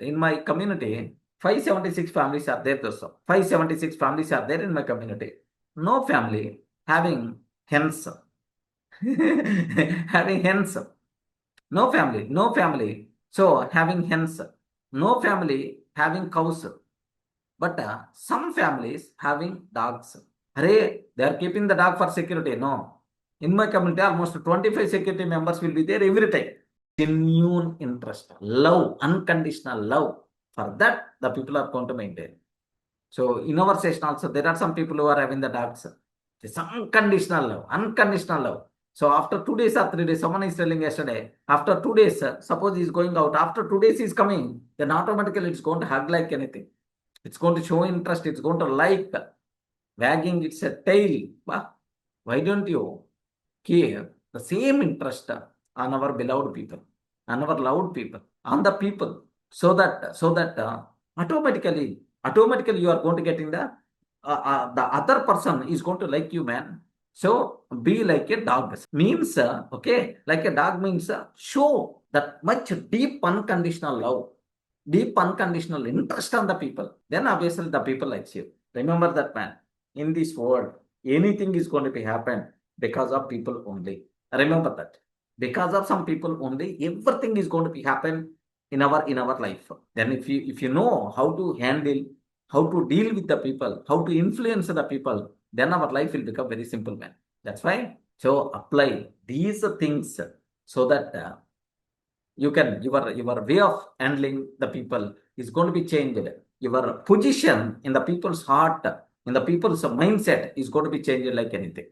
In my community, 576 families are there, dosto. 576 families are there in my community. No family having hens. Having hens. No family, no family. So having hens. No family having cows. But some families having dogs. Hooray, they are keeping the dog for security. No. In my community, almost 25 security members will be there every time. Genuine interest, love, unconditional love. For that, the people are going to maintain. So in our session also, there are some people who are having the dogs. It's unconditional love, unconditional love. So after 2 days or 3 days, someone is telling yesterday, after 2 days, suppose he's going out, after 2 days he's coming, then automatically it's going to hug like anything. It's going to show interest, it's going to like, wagging its tail. Why don't you care the same interest on our beloved people, on our loved people, on the people, so that automatically you are going to get in the other person is going to like you, man. So be like a dog. Means okay, like a dog means show that much deep unconditional love, deep unconditional interest on the people. Then obviously the people likes you. Remember that, man. In this world, anything is going to be happen because of people only. Remember that. Because of some people only, everything is going to be happen in our life. Then if you know how to handle, how to deal with the people, how to influence the people, then our life will become very simple, man. That's why. So apply these things so that your way of handling the people is going to be changed. Your position in the people's heart, in the people's mindset is going to be changed like anything.